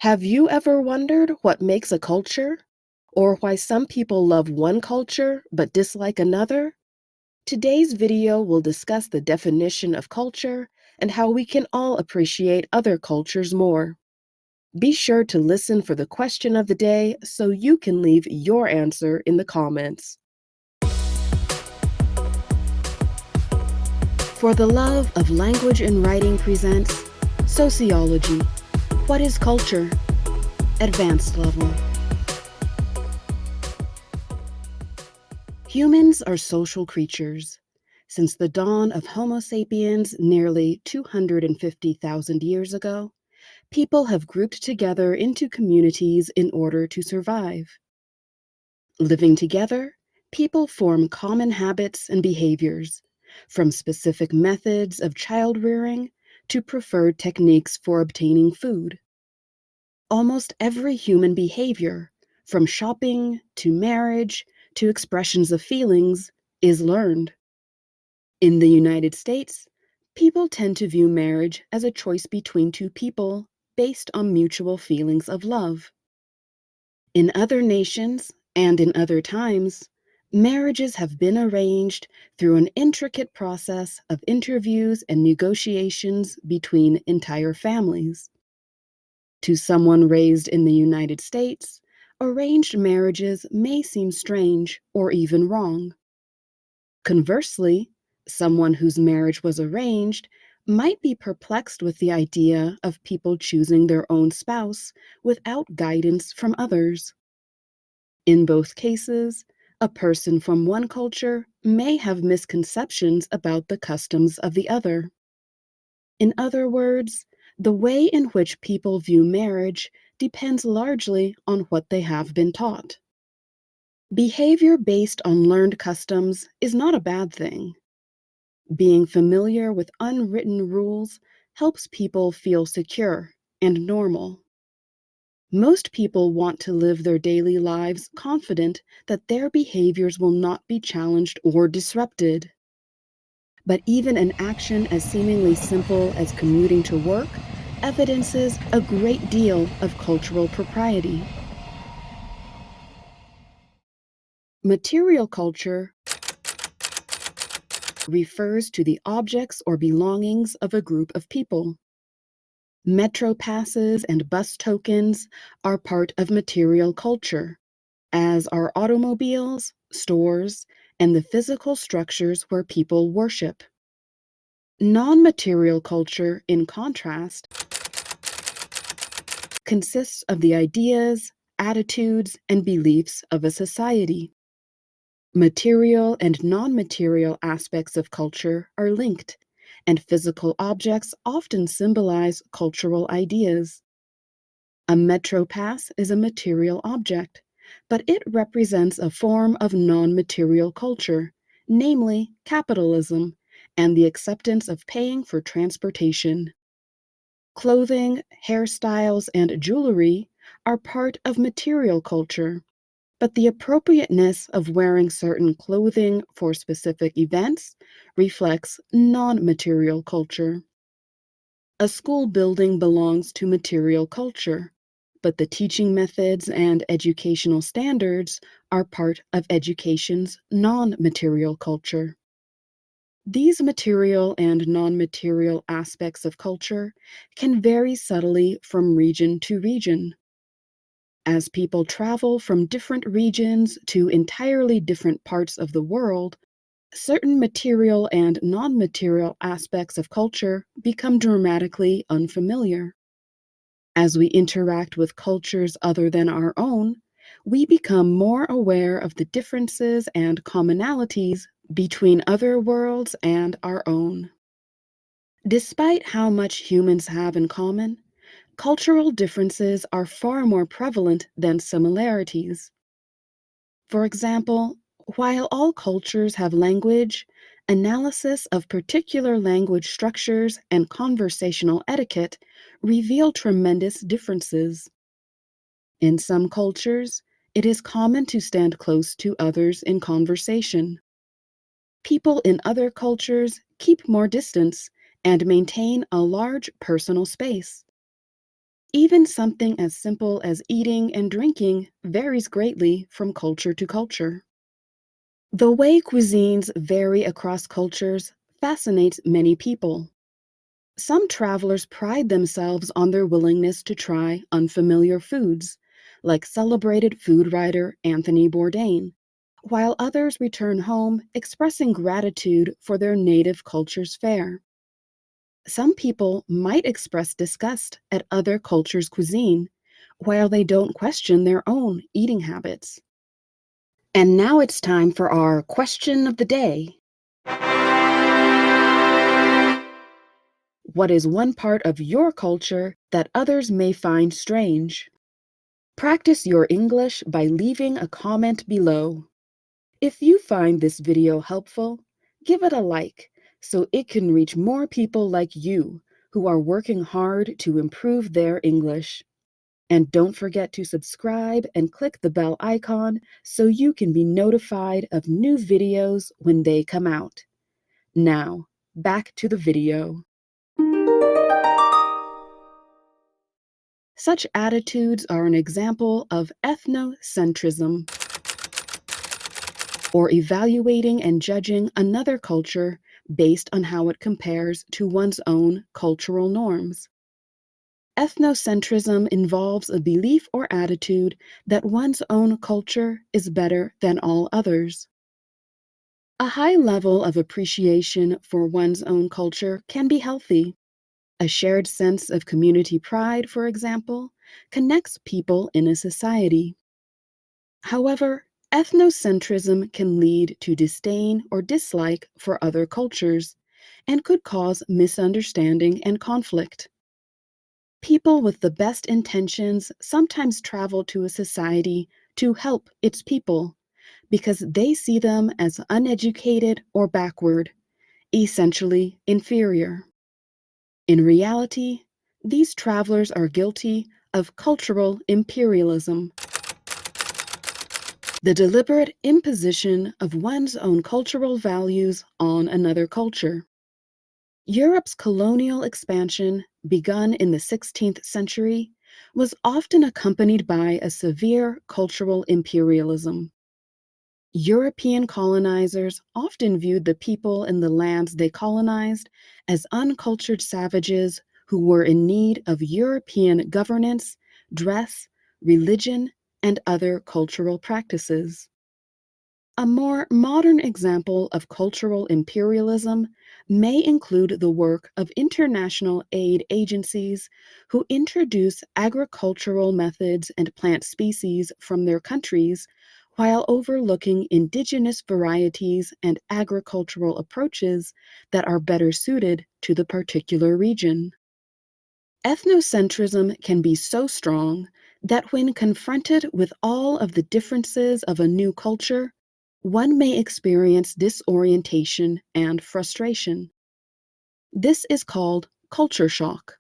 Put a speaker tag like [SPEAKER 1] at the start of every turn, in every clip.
[SPEAKER 1] Have you ever wondered what makes a culture? Or why some people love one culture but dislike another? Today's video will discuss the definition of culture and how we can all appreciate other cultures more. Be sure to listen for the question of the day so you can leave your answer in the comments. For the Love of Language and Writing presents Sociology. What is culture? Advanced level. Humans are social creatures. Since the dawn of Homo sapiens nearly 250,000 years ago, people have grouped together into communities in order to survive. Living together, people form common habits and behaviors, from specific methods of child rearing to preferred techniques for obtaining food. Almost every human behavior, from shopping to marriage to expressions of feelings, is learned. In the United States, people tend to view marriage as a choice between two people based on mutual feelings of love. In other nations and in other times, marriages have been arranged through an intricate process of interviews and negotiations between entire families. To someone raised in the United States, arranged marriages may seem strange or even wrong. Conversely, someone whose marriage was arranged might be perplexed with the idea of people choosing their own spouse without guidance from others. In both cases, a person from one culture may have misconceptions about the customs of the other. In other words, the way in which people view marriage depends largely on what they have been taught. Behavior based on learned customs is not a bad thing. Being familiar with unwritten rules helps people feel secure and normal. Most people want to live their daily lives confident that their behaviors will not be challenged or disrupted. But even an action as seemingly simple as commuting to work evidences a great deal of cultural propriety. Material culture refers to the objects or belongings of a group of people. Metro passes and bus tokens are part of material culture, as are automobiles, stores, and the physical structures where people worship. Non-material culture, in contrast, consists of the ideas, attitudes, and beliefs of a society. Material and non-material aspects of culture are linked, and physical objects often symbolize cultural ideas. A metro pass is a material object, but it represents a form of non-material culture, namely capitalism, and the acceptance of paying for transportation. Clothing, hairstyles, and jewelry are part of material culture, but the appropriateness of wearing certain clothing for specific events reflects non-material culture. A school building belongs to material culture, but the teaching methods and educational standards are part of education's non-material culture. These material and non-material aspects of culture can vary subtly from region to region. As people travel from different regions to entirely different parts of the world, certain material and non-material aspects of culture become dramatically unfamiliar. As we interact with cultures other than our own, we become more aware of the differences and commonalities between other worlds and our own. Despite how much humans have in common, cultural differences are far more prevalent than similarities. For example, while all cultures have language, analysis of particular language structures and conversational etiquette reveal tremendous differences. In some cultures, it is common to stand close to others in conversation. People in other cultures keep more distance and maintain a large personal space. Even something as simple as eating and drinking varies greatly from culture to culture. The way cuisines vary across cultures fascinates many people. Some travelers pride themselves on their willingness to try unfamiliar foods, like celebrated food writer Anthony Bourdain, while others return home expressing gratitude for their native culture's fare. Some people might express disgust at other cultures' cuisine, while they don't question their own eating habits. And now it's time for our question of the day. What is one part of your culture that others may find strange? Practice your English by leaving a comment below. If you find this video helpful, give it a like so it can reach more people like you who are working hard to improve their English. And don't forget to subscribe and click the bell icon so you can be notified of new videos when they come out. Now, back to the video. Such attitudes are an example of ethnocentrism, or evaluating and judging another culture based on how it compares to one's own cultural norms. Ethnocentrism involves a belief or attitude that one's own culture is better than all others. A high level of appreciation for one's own culture can be healthy. A shared sense of community pride, for example, connects people in a society. However, ethnocentrism can lead to disdain or dislike for other cultures and could cause misunderstanding and conflict. People with the best intentions sometimes travel to a society to help its people because they see them as uneducated or backward, essentially inferior. In reality, these travelers are guilty of cultural imperialism, the deliberate imposition of one's own cultural values on another culture. Europe's colonial expansion, begun in the 16th century, was often accompanied by a severe cultural imperialism. European colonizers often viewed the people in the lands they colonized as uncultured savages who were in need of European governance, dress, religion, and other cultural practices. A more modern example of cultural imperialism may include the work of international aid agencies who introduce agricultural methods and plant species from their countries while overlooking indigenous varieties and agricultural approaches that are better suited to the particular region. Ethnocentrism can be so strong that when confronted with all of the differences of a new culture, one may experience disorientation and frustration. This is called culture shock.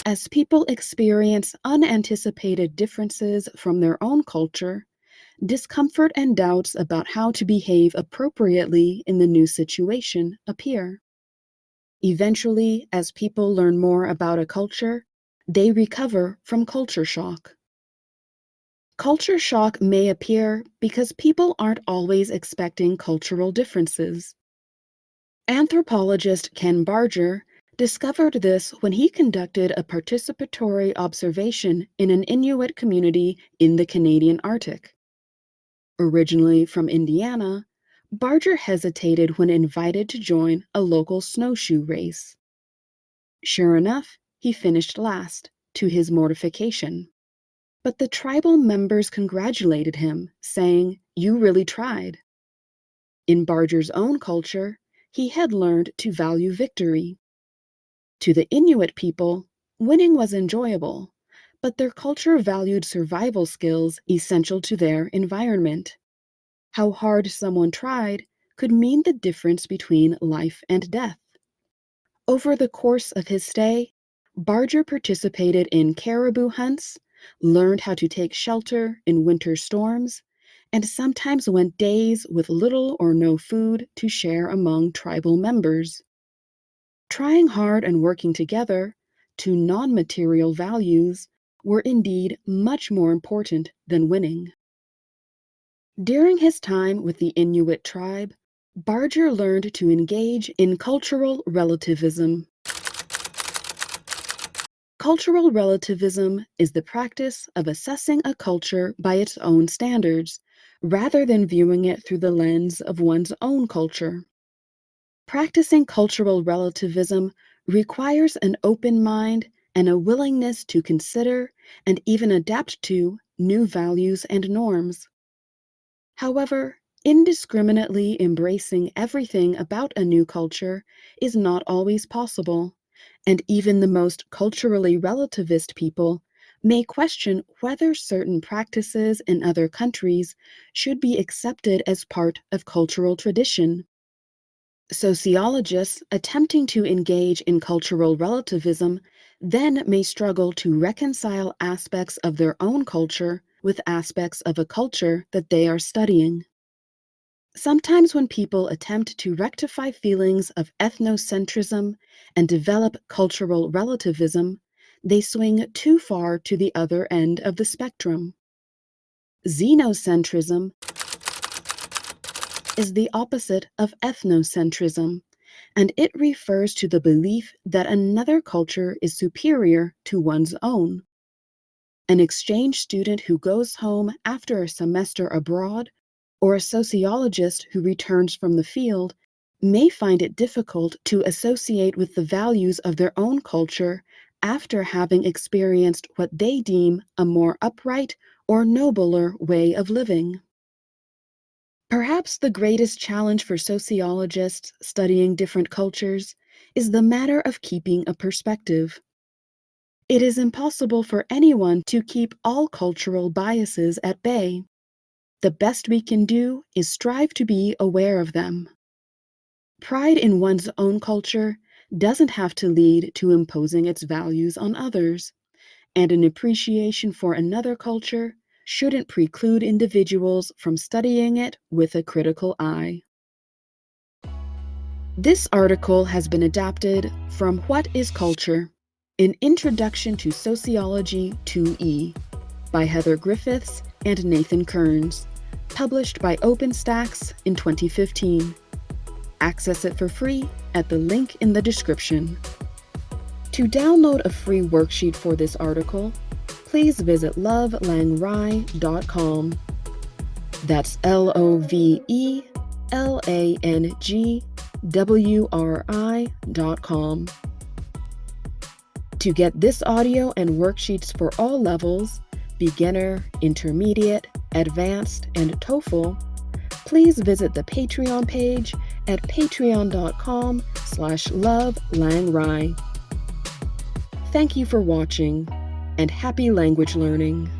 [SPEAKER 1] As people experience unanticipated differences from their own culture, discomfort and doubts about how to behave appropriately in the new situation appear. Eventually, as people learn more about a culture, they recover from culture shock. Culture shock may appear because people aren't always expecting cultural differences. Anthropologist Ken Barger discovered this when he conducted a participatory observation in an Inuit community in the Canadian Arctic. Originally from Indiana, Barger hesitated when invited to join a local snowshoe race. Sure enough, he finished last, to his mortification. But the tribal members congratulated him, saying, "You really tried." In Barger's own culture, he had learned to value victory. To the Inuit people, winning was enjoyable, but their culture valued survival skills essential to their environment. How hard someone tried could mean the difference between life and death. Over the course of his stay, Barger participated in caribou hunts, learned how to take shelter in winter storms, and sometimes went days with little or no food to share among tribal members. Trying hard and working together, to non-material values were indeed much more important than winning. During his time with the Inuit tribe, Barger learned to engage in cultural relativism. Cultural relativism is the practice of assessing a culture by its own standards, rather than viewing it through the lens of one's own culture. Practicing cultural relativism requires an open mind and a willingness to consider and even adapt to new values and norms. However, indiscriminately embracing everything about a new culture is not always possible, and even the most culturally relativist people may question whether certain practices in other countries should be accepted as part of cultural tradition. Sociologists attempting to engage in cultural relativism then may struggle to reconcile aspects of their own culture with aspects of a culture that they are studying. Sometimes when people attempt to rectify feelings of ethnocentrism and develop cultural relativism, they swing too far to the other end of the spectrum. Xenocentrism is the opposite of ethnocentrism, and it refers to the belief that another culture is superior to one's own. An exchange student who goes home after a semester abroad, or a sociologist who returns from the field, may find it difficult to associate with the values of their own culture after having experienced what they deem a more upright or nobler way of living. Perhaps the greatest challenge for sociologists studying different cultures is the matter of keeping a perspective. It is impossible for anyone to keep all cultural biases at bay. The best we can do is strive to be aware of them. Pride in one's own culture doesn't have to lead to imposing its values on others, and an appreciation for another culture shouldn't preclude individuals from studying it with a critical eye. This article has been adapted from What is Culture? An Introduction to Sociology 2E by Heather Griffiths and Nathan Kearns, published by OpenStax in 2015. Access it for free at the link in the description. To download a free worksheet for this article, please visit lovelangrai.com. That's LOVELANGWRI.com. To get this audio and worksheets for all levels, beginner, intermediate, advanced, and TOEFL, please visit the Patreon page at patreon.com/lovelangrai. Thank you for watching, and happy language learning.